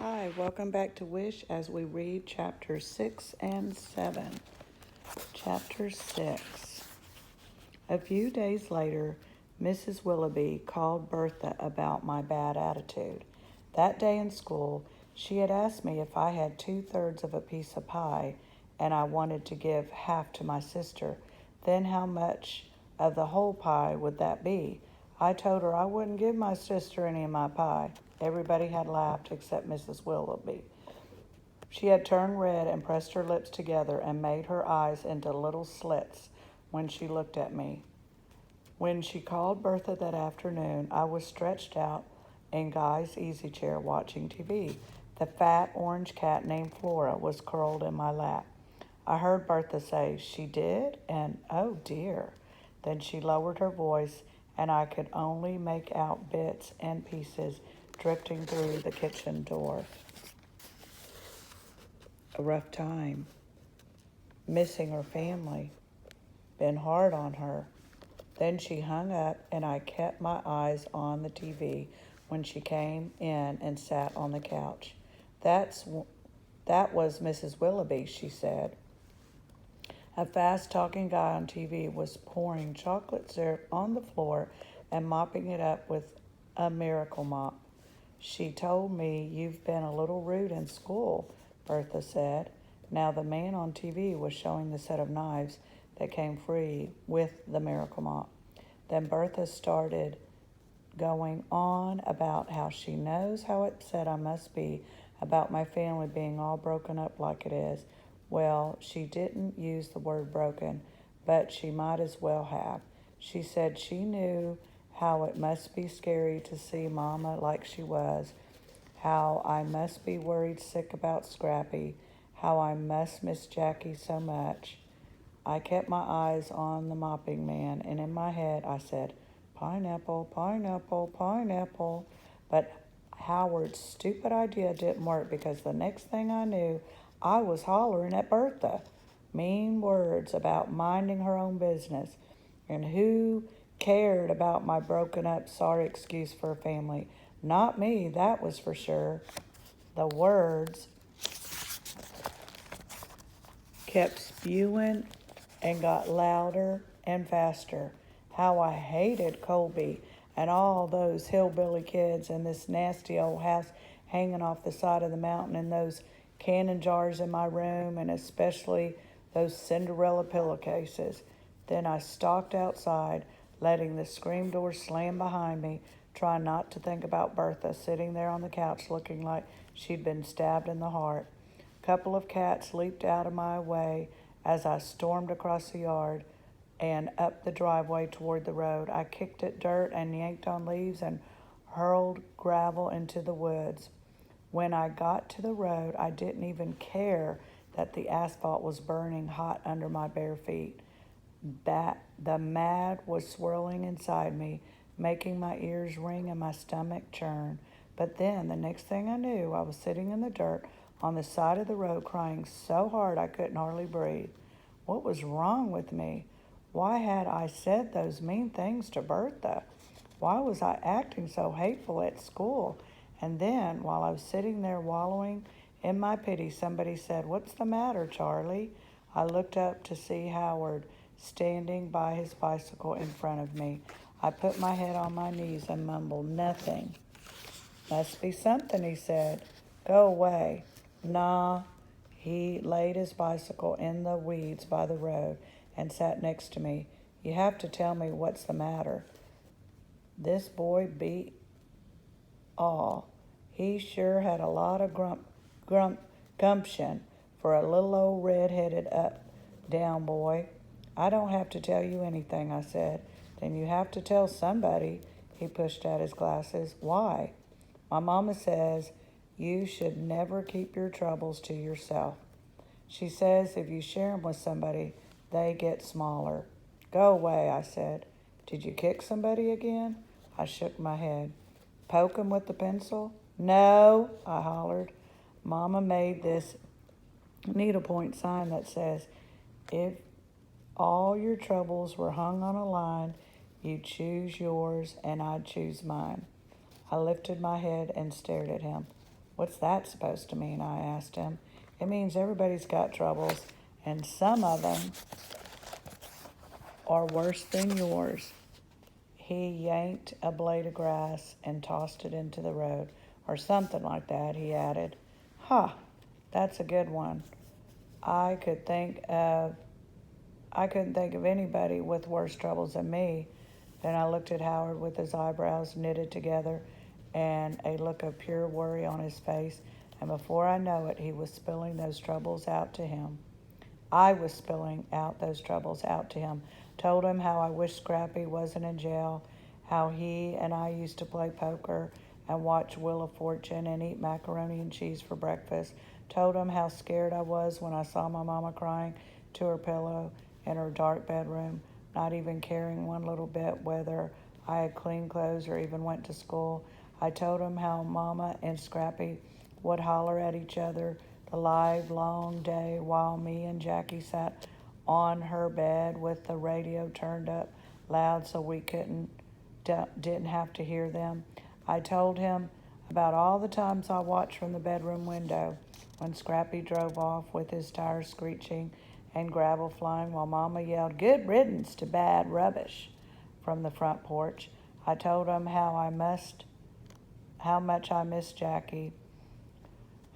Hi, welcome back to Wish as we read chapters 6 and 7. Chapter 6. A few days later, Mrs. Willoughby called Bertha about my bad attitude. That day in school, she had asked me if I had 2/3 of a piece of pie and I wanted to give half to my sister. Then how much of the whole pie would that be? I told her I wouldn't give my sister any of my pie. Everybody had laughed except Mrs. Willoughby. She had turned red and pressed her lips together and made her eyes into little slits when she looked at me. When she called Bertha that afternoon, I was stretched out in Guy's easy chair watching TV. The fat orange cat named Flora was curled in my lap. I heard Bertha say, "She did?" and "Oh dear." Then she lowered her voice, and I could only make out bits and pieces drifting through the kitchen door. A rough time. Missing her family. Been hard on her. Then she hung up, and I kept my eyes on the TV when she came in and sat on the couch. That was Mrs. Willoughby, she said. A fast-talking guy on TV was pouring chocolate syrup on the floor and mopping it up with a miracle mop. "She told me you've been a little rude in school," Bertha said. Now the man on TV was showing the set of knives that came free with the miracle mop. Then Bertha started going on about how she knows how upset I must be about my family being all broken up like it is. Well, she didn't use the word broken, but she might as well have. She said she knew how it must be scary to see Mama like she was, how I must be worried sick about Scrappy, how I must miss Jackie so much. I kept my eyes on the mopping man, and in my head I said, "Pineapple, pineapple, pineapple." But Howard's stupid idea didn't work because the next thing I knew, I was hollering at Bertha. Mean words about minding her own business. And who cared about my broken up, sorry excuse for a family? Not me, that was for sure. The words kept spewing and got louder and faster. How I hated Colby and all those hillbilly kids and this nasty old house hanging off the side of the mountain and those canning jars in my room and especially those Cinderella pillowcases. Then I stalked outside, letting the screen door slam behind me, trying not to think about Bertha sitting there on the couch looking like she'd been stabbed in the heart. A couple of cats leaped out of my way as I stormed across the yard and up the driveway toward the road. I kicked at dirt and yanked on leaves and hurled gravel into the woods. When I got to the road, I didn't even care that the asphalt was burning hot under my bare feet. The mad was swirling inside me, making my ears ring and my stomach churn. But then, the next thing I knew, I was sitting in the dirt on the side of the road crying so hard I couldn't hardly breathe. What was wrong with me? Why had I said those mean things to Bertha? Why was I acting so hateful at school? And then, while I was sitting there wallowing in my pity, somebody said, "What's the matter, Charlie?" I looked up to see Howard standing by his bicycle in front of me. I put my head on my knees and mumbled, "Nothing." "Must be something," he said. "Go away." "Nah." He laid his bicycle in the weeds by the road and sat next to me. "You have to tell me what's the matter." This boy beat all. He sure had a lot of gumption for a little old red-headed up-down boy. "I don't have to tell you anything," I said. "Then you have to tell somebody." He pushed out his glasses. "Why?" "My mama says you should never keep your troubles to yourself. She says if you share them with somebody, they get smaller." "Go away," I said. "Did you kick somebody again?" I shook my head. "Poke him with the pencil?" "No," I hollered. Mama made this needlepoint sign that says, "If all your troubles were hung on a line, you'd choose yours and I'd choose mine." I lifted my head and stared at him. What's that supposed to mean? I asked him. It means everybody's got troubles, and some of them are worse than yours. He yanked a blade of grass and tossed it into the road, or something like that, he added. Ha, that's a good one. I could think of I couldn't think of anybody with worse troubles than me. Then I looked at Howard with his eyebrows knitted together and a look of pure worry on his face, and before I know it, he was spilling those troubles out to him. I was spilling out those troubles out to him. Told him how I wished Scrappy wasn't in jail, how he and I used to play poker and watch Wheel of Fortune and eat macaroni and cheese for breakfast. Told him how scared I was when I saw my mama crying to her pillow in her dark bedroom, not even caring one little bit whether I had clean clothes or even went to school. I told him how Mama and Scrappy would holler at each other the live long day while me and Jackie sat on her bed with the radio turned up loud so we didn't have to hear them. I told him about all the times I watched from the bedroom window when Scrappy drove off with his tires screeching and gravel flying while Mama yelled, "Good riddance to bad rubbish," from the front porch. I told him how much I missed Jackie,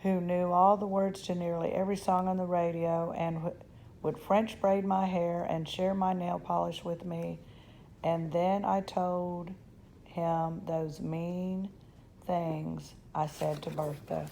who knew all the words to nearly every song on the radio and would French braid my hair and share my nail polish with me. And then I told him those mean things I said to Bertha.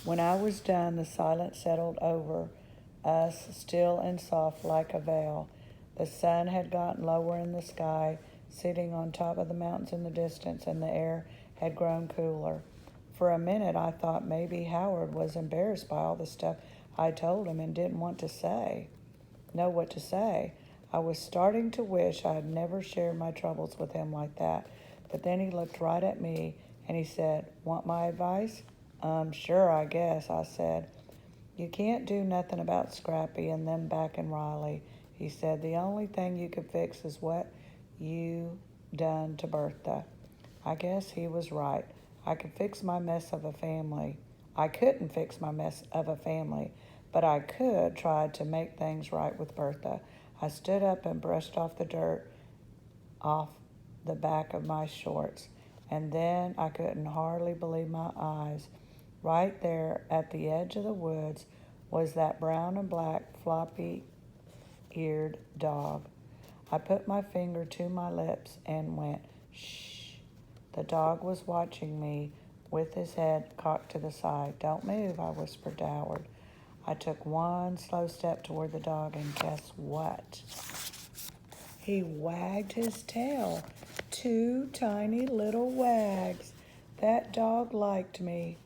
When I was done, the silence settled over us, still and soft like a veil. The sun had gotten lower in the sky, sitting on top of the mountains in the distance, and the air had grown cooler. For a minute, I thought maybe Howard was embarrassed by all the stuff I told him and didn't want to know what to say. I was starting to wish I had never shared my troubles with him like that. But then he looked right at me and he said, "Want my advice?" Sure, I guess," I said. "You can't do nothing about Scrappy and them back in Riley," he said. "The only thing you could fix is what you done to Bertha." I guess he was right. I couldn't fix my mess of a family, but I could try to make things right with Bertha. I stood up and brushed off the dirt off the back of my shorts, and then I couldn't hardly believe my eyes. Right there at the edge of the woods was that brown and black floppy-eared dog. I put my finger to my lips and went, "Shh." The dog was watching me with his head cocked to the side. "Don't move," I whispered to Howard. I took one slow step toward the dog, and guess what? He wagged his tail. 2 tiny little wags. That dog liked me.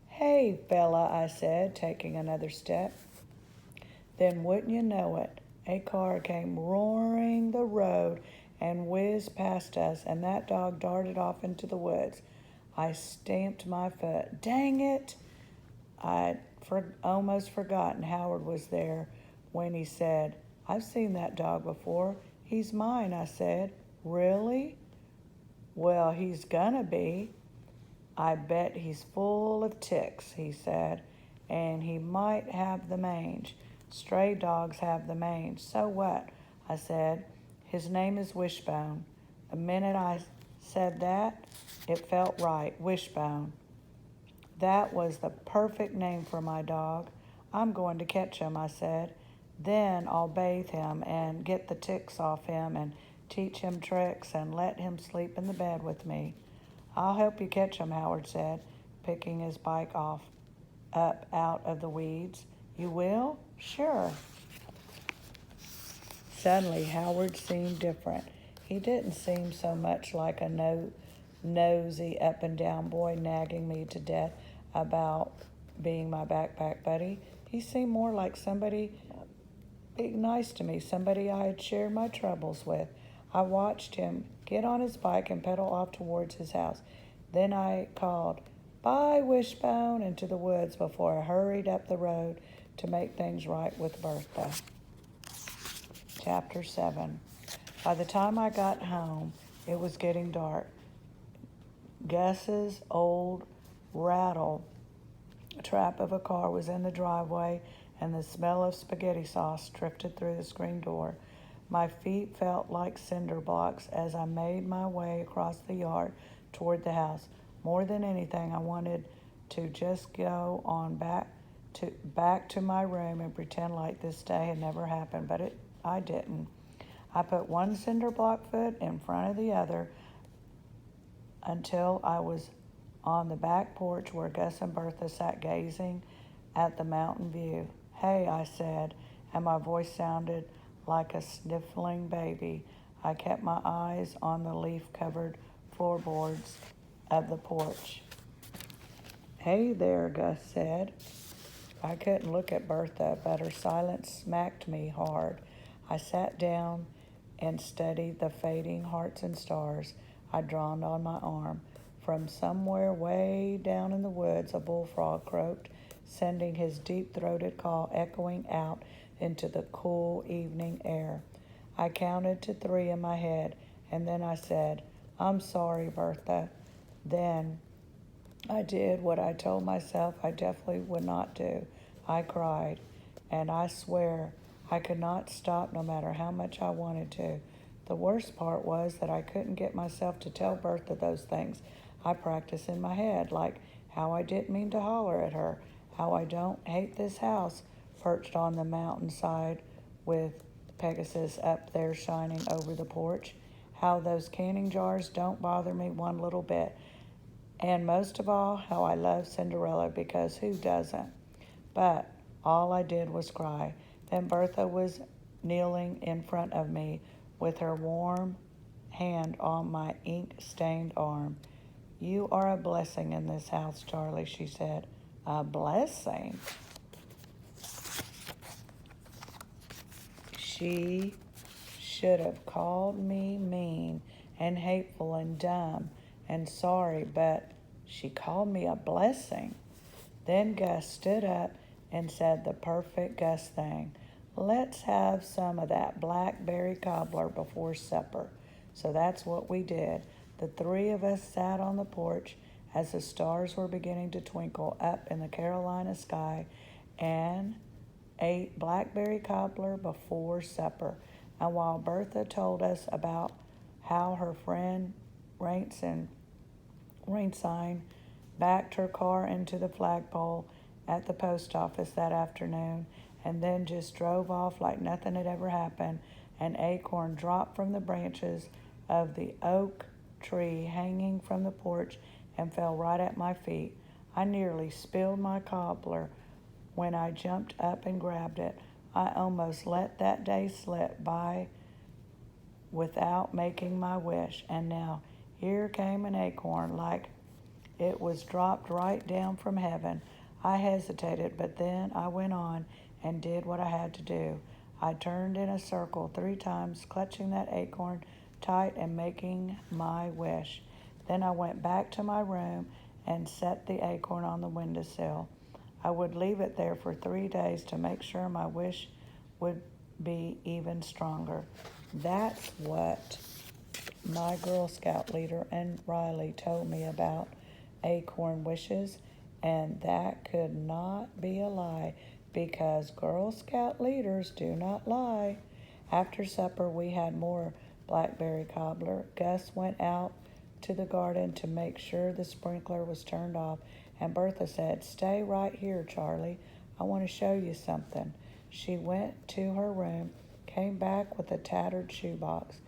"Hey, fella," I said, taking another step. Then, wouldn't you know it, a car came roaring the road and whizzed past us, and that dog darted off into the woods. I stamped my foot. Dang it! I'd almost forgotten Howard was there when he said, "I've seen that dog before. He's mine," I said. "Really?" "Well, he's gonna be. I bet he's full of ticks," he said, "and he might have the mange. Stray dogs have the mange." "So what?" I said. "His name is Wishbone." The minute I said that, it felt right. Wishbone. That was the perfect name for my dog. "I'm going to catch him," I said. "Then I'll bathe him and get the ticks off him and teach him tricks and let him sleep in the bed with me." "I'll help you catch him," Howard said, picking his bike up out of the weeds. "You will?" "Sure." Suddenly, Howard seemed different. He didn't seem so much like a nosy up-and-down boy nagging me to death about being my backpack buddy. He seemed more like somebody being nice to me, somebody I had shared my troubles with. I watched him get on his bike and pedal off towards his house. Then I called, "Bye, Wishbone," into the woods before I hurried up the road to make things right with Bertha. Chapter 7. By the time I got home, it was getting dark. Gus's old rattle trap of a car was in the driveway, and the smell of spaghetti sauce drifted through the screen door. My feet felt like cinder blocks as I made my way across the yard toward the house. More than anything, I wanted to just go on back to my room and pretend like this day had never happened, but I didn't. I put one cinder block foot in front of the other until I was on the back porch where Gus and Bertha sat gazing at the mountain view. "Hey," I said, and my voice sounded like a sniffling baby. I kept my eyes on the leaf-covered floorboards of the porch. "Hey there," Gus said. I couldn't look at Bertha, but her silence smacked me hard. I sat down and studied the fading hearts and stars I'd drawn on my arm. From somewhere way down in the woods, a bullfrog croaked, sending his deep-throated call echoing out into the cool evening air. I counted to 3 in my head, and then I said, "I'm sorry, Bertha." Then I did what I told myself I definitely would not do. I cried, and I swear I could not stop no matter how much I wanted to. The worst part was that I couldn't get myself to tell Bertha those things I practice in my head, like how I didn't mean to holler at her, how I don't hate this house perched on the mountainside with Pegasus up there shining over the porch, how those canning jars don't bother me one little bit, and most of all, how I love Cinderella, because who doesn't? But all I did was cry. Then Bertha was kneeling in front of me with her warm hand on my ink-stained arm. "You are a blessing in this house, Charlie," she said. "A blessing?" She should have called me mean and hateful and dumb and sorry, but she called me a blessing. Then Gus stood up and said the perfect Gus thing. "Let's have some of that blackberry cobbler before supper." So that's what we did. The 3 of us sat on the porch as the stars were beginning to twinkle up in the Carolina sky and ate blackberry cobbler before supper. And while Bertha told us about how her friend Rainsign backed her car into the flagpole at the post office that afternoon and then just drove off like nothing had ever happened, an acorn dropped from the branches of the oak tree hanging from the porch and fell right at my feet. I nearly spilled my cobbler when I jumped up and grabbed it. I almost let that day slip by without making my wish, and now here came an acorn like it was dropped right down from heaven. I hesitated, but then I went on and did what I had to do. I turned in a circle 3 times, clutching that acorn tight and making my wish. Then I went back to my room and set the acorn on the windowsill. I would leave it there for 3 days to make sure my wish would be even stronger. That's what my Girl Scout leader and Riley told me about acorn wishes, and that could not be a lie because Girl Scout leaders do not lie. After supper, we had more blackberry cobbler. Gus went out to the garden to make sure the sprinkler was turned off, and Bertha said, "Stay right here, Charlie. I want to show you something." She went to her room, came back with a tattered shoebox.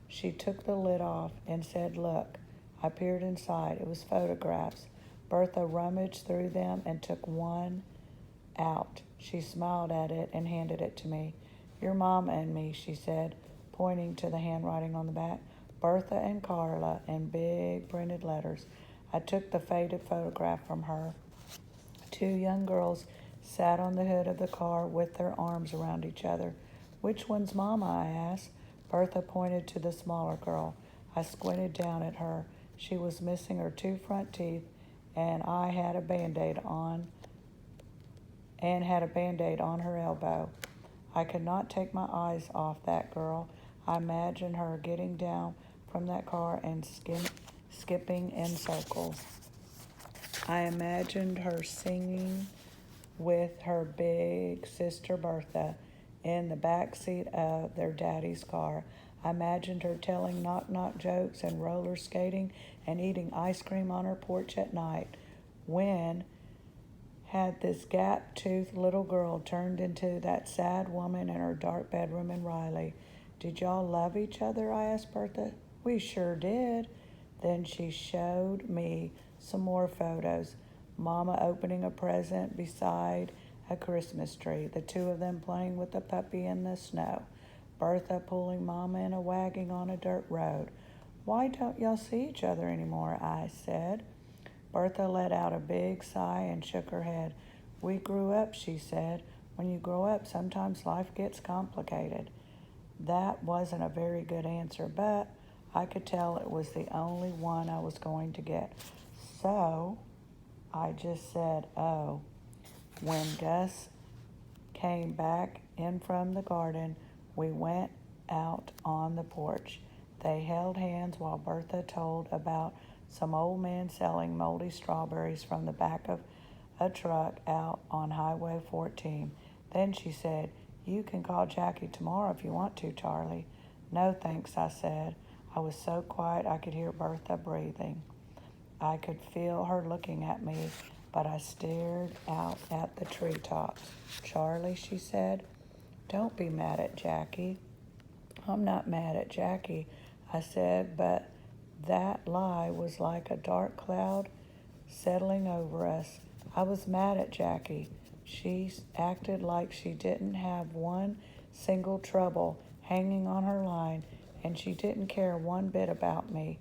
She took the lid off and said, "Look." I peered inside. It was photographs. Bertha rummaged through them and took one out. She smiled at it and handed it to me. "Your mama and me," she said, pointing to the handwriting on the back. "Bertha and Carla," in big printed letters. I took the faded photograph from her. 2 young girls sat on the hood of the car with their arms around each other. "Which one's Mama?" I asked. Bertha pointed to the smaller girl. I squinted down at her. She was missing her 2 front teeth, and had a Band-Aid on her elbow. I could not take my eyes off that girl. I imagined her getting down from that car and skipping in circles. I imagined her singing with her big sister Bertha in the back seat of their daddy's car. I imagined her telling knock-knock jokes and roller skating and eating ice cream on her porch at night. When had this gap-toothed little girl turned into that sad woman in her dark bedroom in Riley? Did y'all love each other? I asked Bertha. We sure did. Then she showed me some more photos. Mama opening a present beside a Christmas tree, the two of them playing with the puppy in the snow, Bertha pulling Mama in a wagon on a dirt road. Why don't y'all see each other anymore? I said. Bertha let out a big sigh and shook her head. We grew up, she said. When you grow up, sometimes life gets complicated. That wasn't a very good answer, but I could tell it was the only one I was going to get. So I just said, oh. When Gus came back in from the garden, we went out on the porch. They held hands while Bertha told about some old man selling moldy strawberries from the back of a truck out on Highway 14. Then she said, you can call Jackie tomorrow if you want to, Charlie. No, thanks, I said. I was so quiet I could hear Bertha breathing. I could feel her looking at me, but I stared out at the treetops. Charlie, she said, don't be mad at Jackie. I'm not mad at Jackie, I said, but that lie was like a dark cloud settling over us. I was mad at Jackie. She acted like she didn't have one single trouble hanging on her line, and she didn't care one bit about me.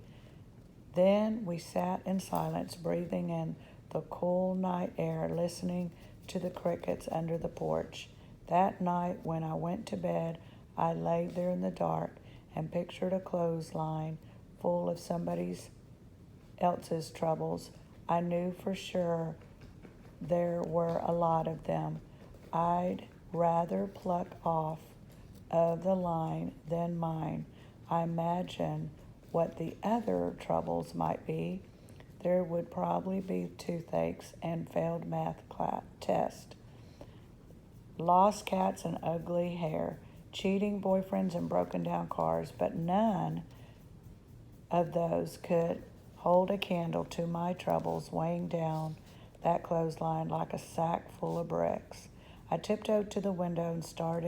Then we sat in silence, breathing in the cool night air, listening to the crickets under the porch. That night, when I went to bed, I lay there in the dark and pictured a clothesline full of somebody else's troubles. I knew for sure there were a lot of them. I'd rather pluck off of the line than mine. I imagine what the other troubles might be. There would probably be toothaches and failed math test, lost cats and ugly hair, cheating boyfriends and broken down cars, but none of those could hold a candle to my troubles weighing down that clothesline like a sack full of bricks. I tiptoed to the window and stared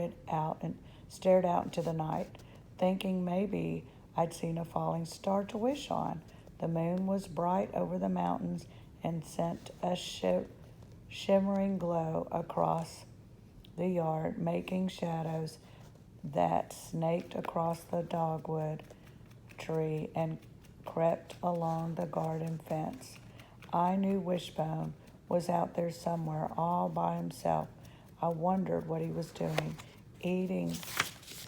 out into the night, thinking maybe I'd seen a falling star to wish on. The moon was bright over the mountains and sent a shimmering glow across the yard, making shadows that snaked across the dogwood tree and crept along the garden fence. I knew Wishbone was out there somewhere all by himself. I wondered what he was doing, eating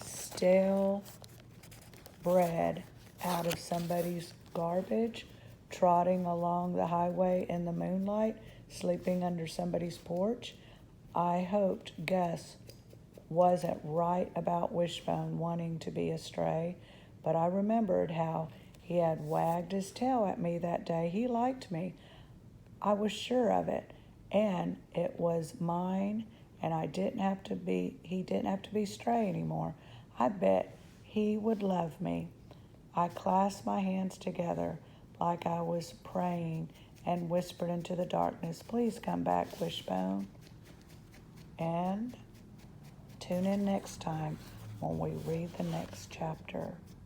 stale bread out of somebody's garbage, trotting along the highway in the moonlight, sleeping under somebody's porch. I hoped Gus wasn't right about Wishbone wanting to be a stray, but I remembered how he had wagged his tail at me that day. He liked me. I was sure of it, and it was mine, and he didn't have to be stray anymore. I bet he would love me. I clasped my hands together like I was praying and whispered into the darkness, please come back, Wishbone. And tune in next time when we read the next chapter.